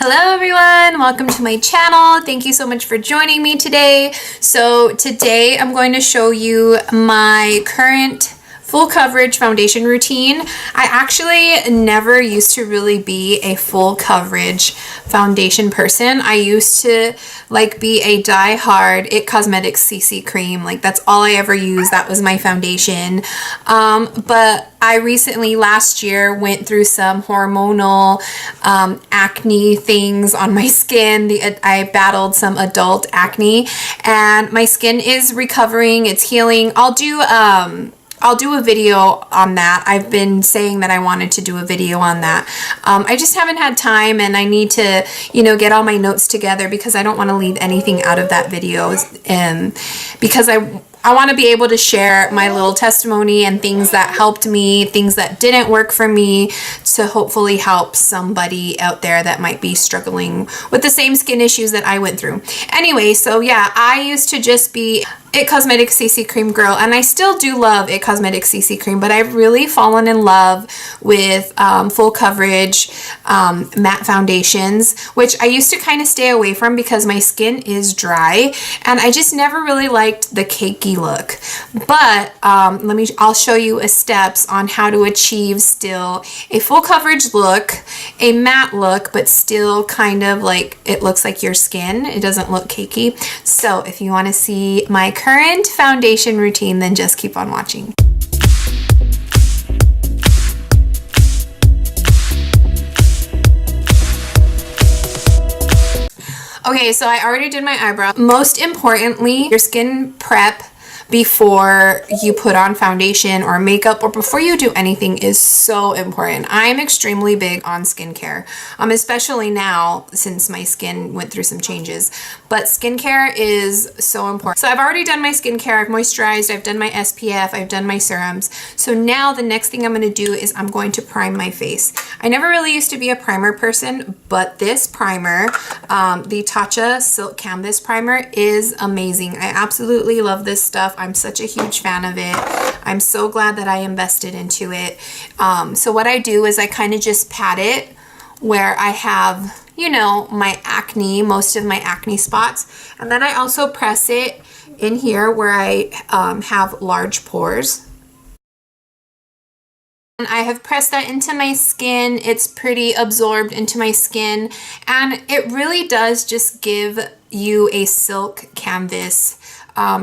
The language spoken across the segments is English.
Hello everyone, welcome to my channel. Thank you so much for joining me today. So today I'm going to show you my current full coverage foundation routine. I actually never used to really be a full coverage foundation person. I used to be a die-hard It Cosmetics CC cream. That's all I ever used. That was my foundation. But I recently, last year, went through some hormonal acne things on my skin. I battled some adult acne and my skin is recovering. It's healing. I'll do a video on that. I've been saying that I wanted to do a video on that. I just haven't had time, and I need to, get all my notes together because I don't want to leave anything out of that video. Because I want to be able to share my little testimony and things that helped me, things that didn't work for me, to hopefully help somebody out there that might be struggling with the same skin issues that I went through. Anyway, so yeah, I used to just be It Cosmetics CC Cream girl, and I still do love It Cosmetics CC Cream, but I've really fallen in love with full coverage matte foundations, which I used to kind of stay away from because my skin is dry and I just never really liked the cakey look. But I'll show you steps on how to achieve still a full coverage look, a matte look, but still kind of like it looks like your skin. It doesn't look cakey. So if you want to see my current foundation routine, then just keep on watching. Okay, so I already did my eyebrow. Most importantly, your skin prep before you put on foundation or makeup or before you do anything is so important. I'm extremely big on skincare, especially now since my skin went through some changes. But skincare is so important. So I've already done my skincare. I've moisturized, I've done my SPF, I've done my serums. So now the next thing I'm going to do is I'm going to prime my face. I never really used to be a primer person, but this primer, the Tatcha Silk Canvas Primer, is amazing. I absolutely love this stuff. I'm such a huge fan of it. I'm so glad that I invested into it. So what I do is I kind of just pat it where I have, my acne, most of my acne spots. And then I also press it in here where I have large pores. And I have pressed that into my skin. It's pretty absorbed into my skin. And it really does just give you a silk canvas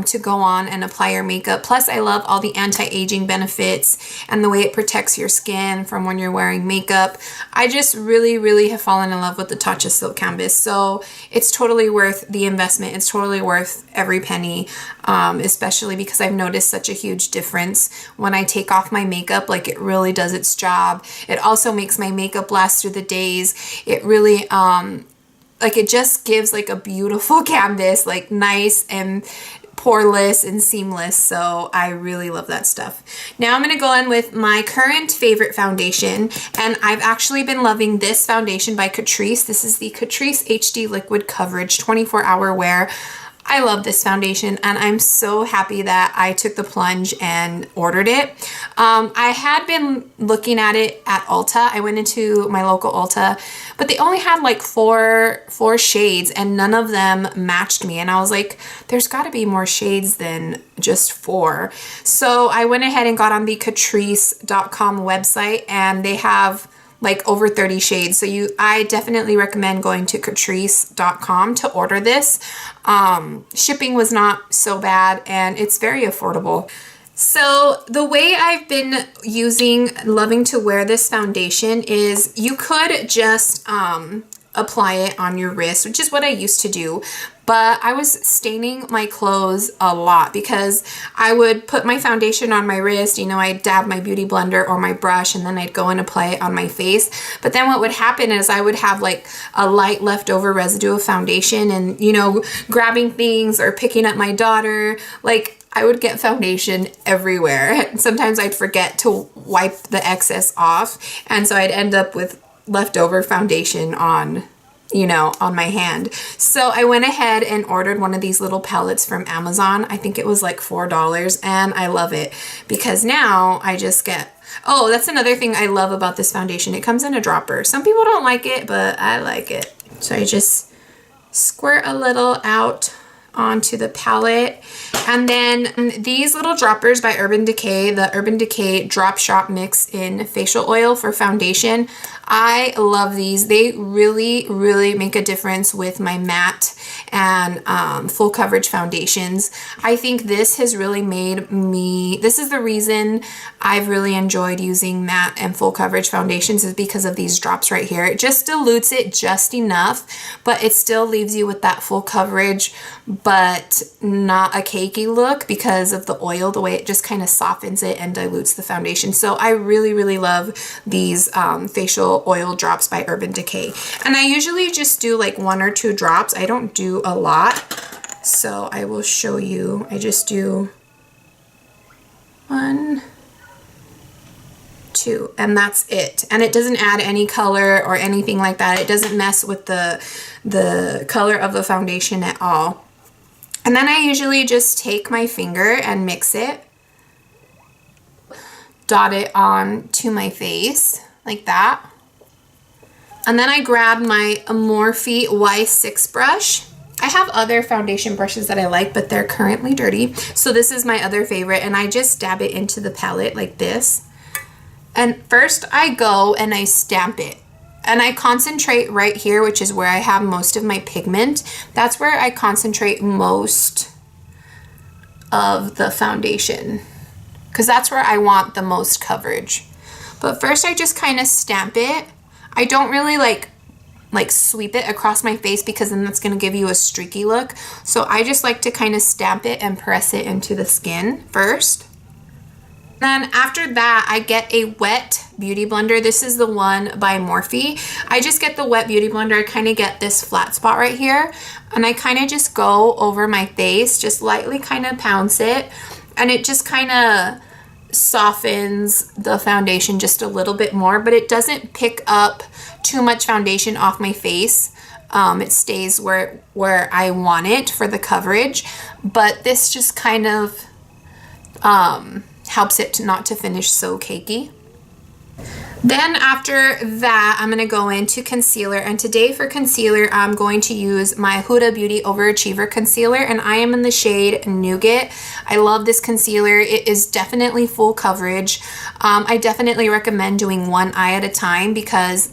to go on and apply your makeup. Plus, I love all the anti-aging benefits and the way it protects your skin from when you're wearing makeup. I just really, really have fallen in love with the Tatcha Silk Canvas. So it's totally worth the investment. It's totally worth every penny, especially because I've noticed such a huge difference when I take off my makeup. It really does its job. It also makes my makeup last through the days. It really, it just gives a beautiful canvas, nice and poreless and seamless. So I really love that stuff. Now I'm going to go in with my current favorite foundation, and I've actually been loving this foundation by Catrice. This is the Catrice HD Liquid Coverage 24-hour wear. I love this foundation, and I'm so happy that I took the plunge and ordered it. I had been looking at it at Ulta. I went into my local Ulta, but they only had four shades, and none of them matched me. And I was like, there's got to be more shades than just 4. So I went ahead and got on the Catrice.com website, and they have over 30 shades. So I definitely recommend going to Catrice.com to order this. Shipping was not so bad, and it's very affordable. So the way I've been loving to wear this foundation is you could just apply it on your wrist, which is what I used to do. But I was staining my clothes a lot because I would put my foundation on my wrist, I'd dab my beauty blender or my brush, and then I'd go and apply it on my face. But then what would happen is I would have a light leftover residue of foundation, and, grabbing things or picking up my daughter, I would get foundation everywhere. Sometimes I'd forget to wipe the excess off, and so I'd end up with leftover foundation on my hand. So I went ahead and ordered one of these little pellets from Amazon. I think it was $4, and I love it because now I just get Oh, that's another thing I love about this foundation. It comes in a dropper. Some people don't like it, but I like it. So I just squirt a little out onto the palette. And then these little droppers by Urban Decay, the Urban Decay Drop Shop Mix in Facial Oil for foundation. I love these. They really, really make a difference with my matte and full coverage foundations. I think this has really made me, this is the reason I've really enjoyed using matte and full coverage foundations, is because of these drops right here. It just dilutes it just enough, but it still leaves you with that full coverage, but not a cakey look because of the oil, the way it just kind of softens it and dilutes the foundation. So I really, really love these facial oil drops by Urban Decay. And I usually just do like 1 or 2 drops. I don't do a lot. So I will show you. I just do 1, 2, and that's it. And it doesn't add any color or anything like that. It doesn't mess with the color of the foundation at all. And then I usually just take my finger and mix it, dot it on to my face like that. And then I grab my Morphe Y6 brush. I have other foundation brushes that I like, but they're currently dirty. So this is my other favorite, and I just dab it into the palette like this. And first I go and I stamp it. And I concentrate right here, which is where I have most of my pigment. That's where I concentrate most of the foundation, because that's where I want the most coverage. But first I just kind of stamp it. I don't really like sweep it across my face, because then that's going to give you a streaky look. So I just like to kind of stamp it and press it into the skin first. Then after that, I get a wet beauty blender. This is the one by Morphe. I just get the wet beauty blender. I kind of get this flat spot right here, and I kind of just go over my face, just lightly kind of pounce it, and it just kind of softens the foundation just a little bit more, but it doesn't pick up too much foundation off my face. It stays where I want it for the coverage, but this just kind of helps it not to finish so cakey. Then after that, I'm going to go into concealer, and today for concealer, I'm going to use my Huda Beauty Overachiever Concealer, and I am in the shade Nougat. I love this concealer. It is definitely full coverage. I definitely recommend doing one eye at a time, because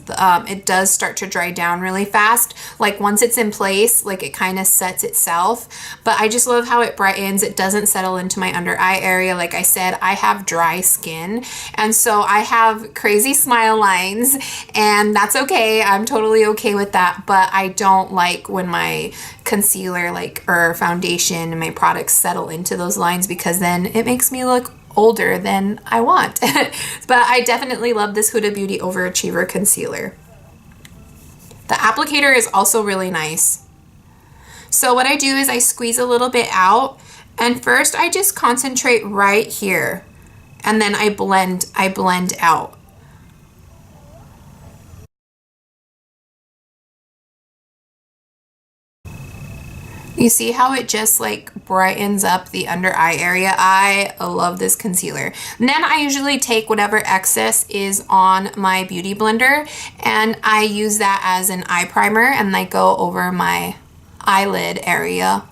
it does start to dry down really fast. Like once it's in place, like it kind of sets itself, but I just love how it brightens. It doesn't settle into my under eye area. Like I said, I have dry skin, and so I have crazy smile lines, and that's okay. I'm totally okay with that, but I don't like when my concealer or foundation and my products settle into those lines, because then it makes me look older than I want. But I definitely love this Huda Beauty Overachiever Concealer. The applicator is also really nice. So what I do is I squeeze a little bit out, and first I just concentrate right here, and then I blend out. You see how it just like brightens up the under eye area? I love this concealer. And then I usually take whatever excess is on my beauty blender, and I use that as an eye primer, and I go over my eyelid area.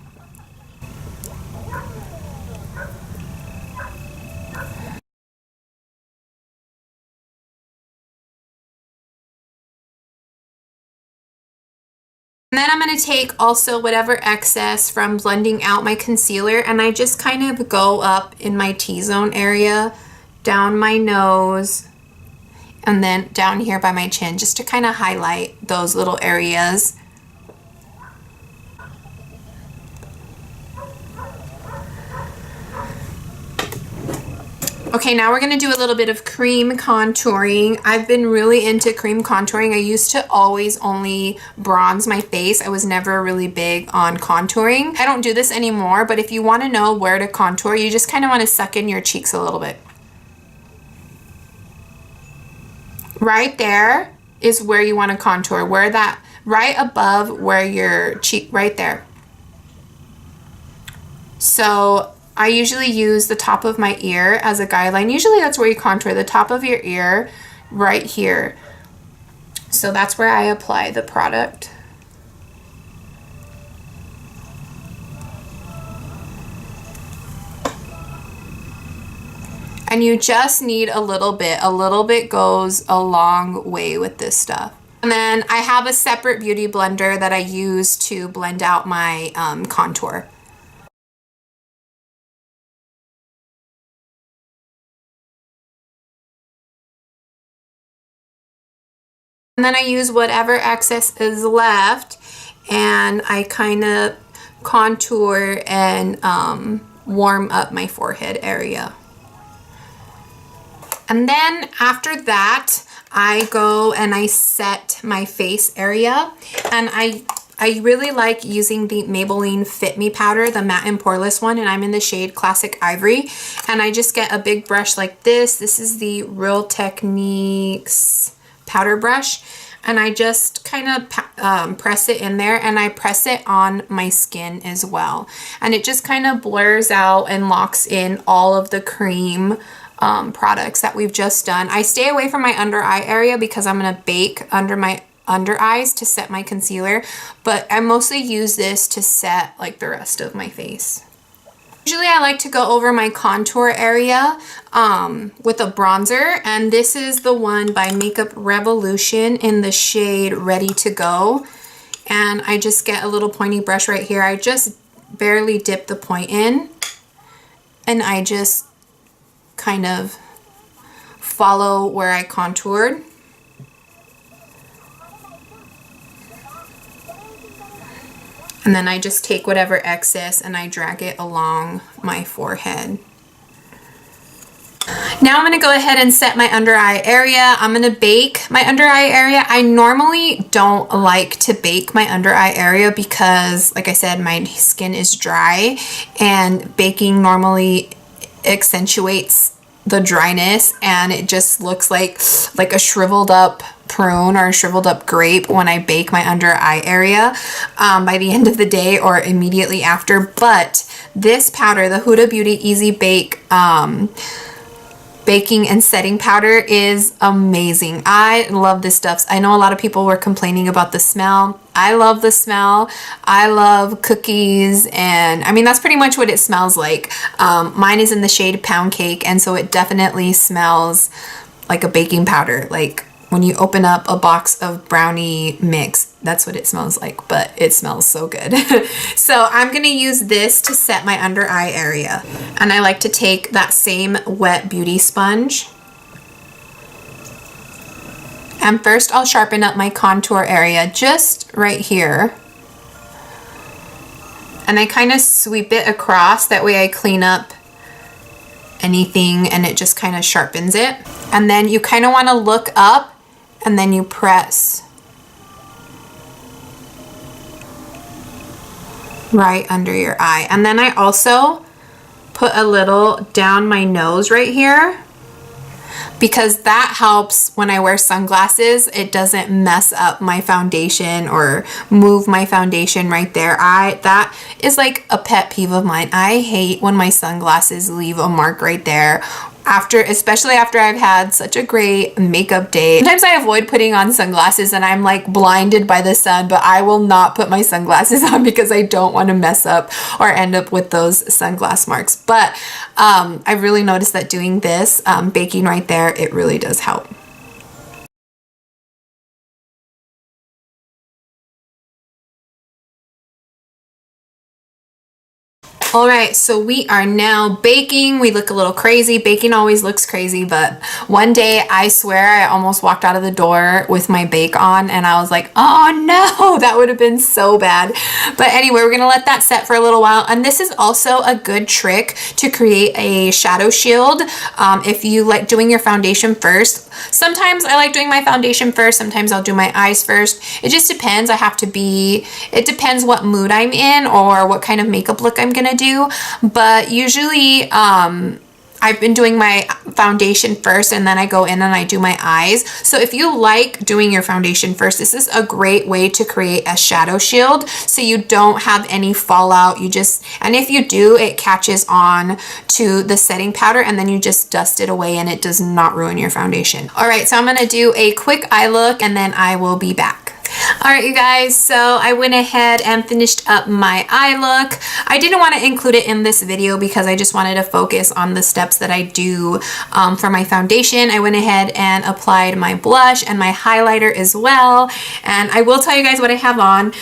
And then I'm going to take also whatever excess from blending out my concealer, and I just kind of go up in my T-zone area, down my nose, and then down here by my chin, just to kind of highlight those little areas. Okay, now we're going to do a little bit of cream contouring. I've been really into cream contouring. I used to always only bronze my face. I was never really big on contouring. I don't do this anymore, but if you want to know where to contour, you just kind of want to suck in your cheeks a little bit. Right there is where you want to contour, where that, right above where your cheek, right there. So I usually use the top of my ear as a guideline. Usually that's where you contour, the top of your ear right here. So that's where I apply the product. And you just need a little bit. A little bit goes a long way with this stuff. And then I have a separate beauty blender that I use to blend out my contour. And then I use whatever excess is left and I kind of contour and warm up my forehead area. And then after that, I go and I set my face area, and I really like using the Maybelline Fit Me powder, the matte and poreless one, and I'm in the shade Classic Ivory. And I just get a big brush like this. This is the Real Techniques powder brush, and I just kind of press it in there, and I press it on my skin as well. And it just kind of blurs out and locks in all of the cream products that we've just done. I stay away from my under eye area because I'm going to bake under my under eyes to set my concealer, but I mostly use this to set like the rest of my face. Usually I like to go over my contour area with a bronzer, and this is the one by Makeup Revolution in the shade Ready to Go. And I just get a little pointy brush right here. I just barely dip the point in, and I just kind of follow where I contoured. And then I just take whatever excess and I drag it along my forehead. Now I'm going to go ahead and set my under eye area. I'm going to bake my under eye area. I normally don't like to bake my under eye area because, like I said, my skin is dry, and baking normally accentuates the dryness, and it just looks like a shriveled up prune or a shriveled up grape when I bake my under eye area by the end of the day or immediately after. But this powder, the Huda Beauty Easy Bake baking and setting powder, is amazing. I love this stuff. I know a lot of people were complaining about the smell. I love the smell. I love cookies, and I mean, that's pretty much what it smells like. Mine is in the shade Pound Cake, and so it definitely smells like a baking powder. Like when you open up a box of brownie mix, that's what it smells like, but it smells so good. So I'm gonna use this to set my under eye area. And I like to take that same wet beauty sponge. And first I'll sharpen up my contour area just right here. And I kind of sweep it across, that way I clean up anything and it just kind of sharpens it. And then you kind of want to look up and then you press right under your eye. And then I also put a little down my nose right here, because that helps when I wear sunglasses. It doesn't mess up my foundation or move my foundation right there. That is like a pet peeve of mine. I hate when my sunglasses leave a mark right there, especially after I've had such a great makeup day. Sometimes I avoid putting on sunglasses and I'm like blinded by the sun, but I will not put my sunglasses on because I don't want to mess up or end up with those sunglass marks. But I really noticed that doing this, baking right there, it really does help. All right, so we are now baking. We look a little crazy. Baking always looks crazy, but one day I swear I almost walked out of the door with my bake on and I was like, oh no, that would have been so bad. But anyway, we're gonna let that set for a little while. And this is also a good trick to create a shadow shield. If you like doing your foundation first. Sometimes I like doing my foundation first. Sometimes I'll do my eyes first. It just depends. It depends what mood I'm in or what kind of makeup look I'm gonna do. But usually I've been doing my foundation first and then I go in and I do my eyes. So if you like doing your foundation first, this is a great way to create a shadow shield so you don't have any fallout. And if you do, it catches on to the setting powder and then you just dust it away and it does not ruin your foundation. All right, so I'm gonna do a quick eye look and then I will be back. Alright you guys, so I went ahead and finished up my eye look. I didn't want to include it in this video because I just wanted to focus on the steps that I do for my foundation. I went ahead and applied my blush and my highlighter as well. And I will tell you guys what I have on.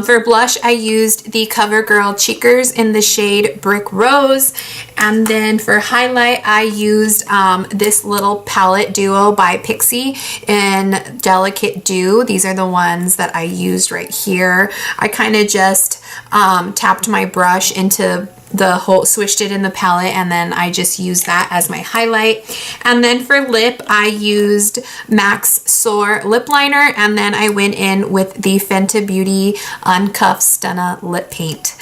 For blush, I used the CoverGirl Cheekers in the shade Brick Rose. And then for highlight, I used this little palette duo by Pixie in Delicate Dew. These are the ones that I used right here. I kind of just tapped my brush into the whole, swished it in the palette, and then I just used that as my highlight. And then for lip, I used MAC's Soar lip liner, and then I went in with the Fenty Beauty Uncuffed Stunna lip paint.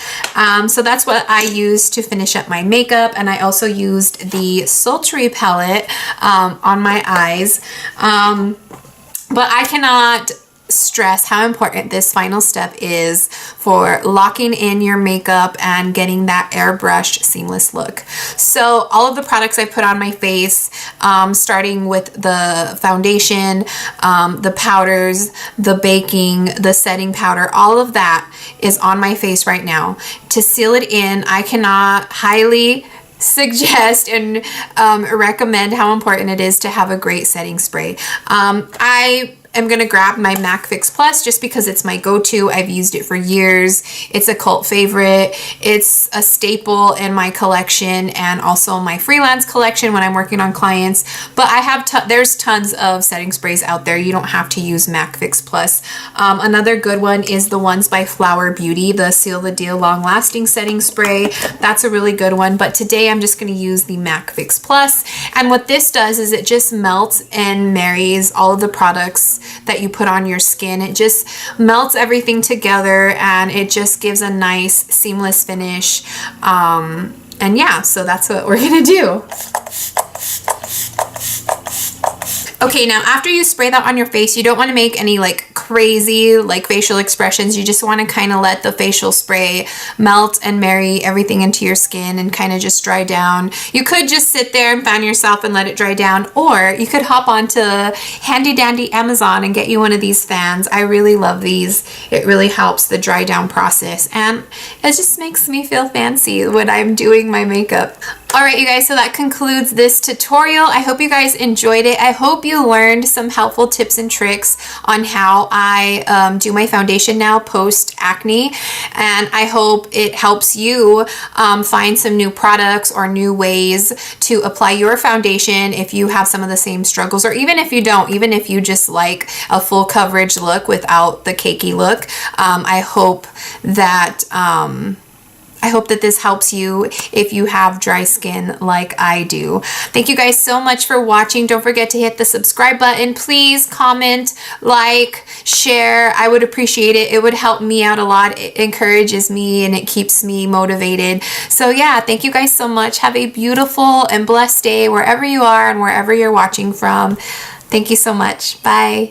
So that's what I used to finish up my makeup, and I also used the Sultry palette on my eyes. But I cannot stress how important this final step is for locking in your makeup and getting that airbrush seamless look. So all of the products I put on my face, starting with the foundation, the powders, the baking, the setting powder, all of that is on my face right now. To seal it in, I cannot highly suggest and recommend how important it is to have a great setting spray. I'm gonna grab my MAC Fix Plus just because it's my go-to. I've used it for years. It's a cult favorite. It's a staple in my collection and also my freelance collection when I'm working on clients. But I have there's tons of setting sprays out there. You don't have to use MAC Fix Plus. Another good one is the ones by Flower Beauty, the Seal the Deal Long Lasting Setting Spray. That's a really good one. But today I'm just gonna use the MAC Fix Plus. And what this does is it just melts and marries all of the products that you put on your skin. It just melts everything together and it just gives a nice seamless finish. And yeah, so that's what we're gonna do. Okay, now after you spray that on your face, you don't want to make any like crazy like facial expressions. You just want to kind of let the facial spray melt and marry everything into your skin and kind of just dry down. You could just sit there and fan yourself and let it dry down, or you could hop onto handy dandy Amazon and get you one of these fans. I really love these. It really helps the dry down process and it just makes me feel fancy when I'm doing my makeup. Alright you guys, so that concludes this tutorial. I hope you guys enjoyed it. I hope you learned some helpful tips and tricks on how I do my foundation now post acne, and I hope it helps you find some new products or new ways to apply your foundation if you have some of the same struggles, or even if you don't, even if you just like a full coverage look without the cakey look. I hope that this helps you if you have dry skin like I do. Thank you guys so much for watching. Don't forget to hit the subscribe button. Please comment, like, share. I would appreciate it. It would help me out a lot. It encourages me and it keeps me motivated. So yeah, thank you guys so much. Have a beautiful and blessed day wherever you are and wherever you're watching from. Thank you so much. Bye.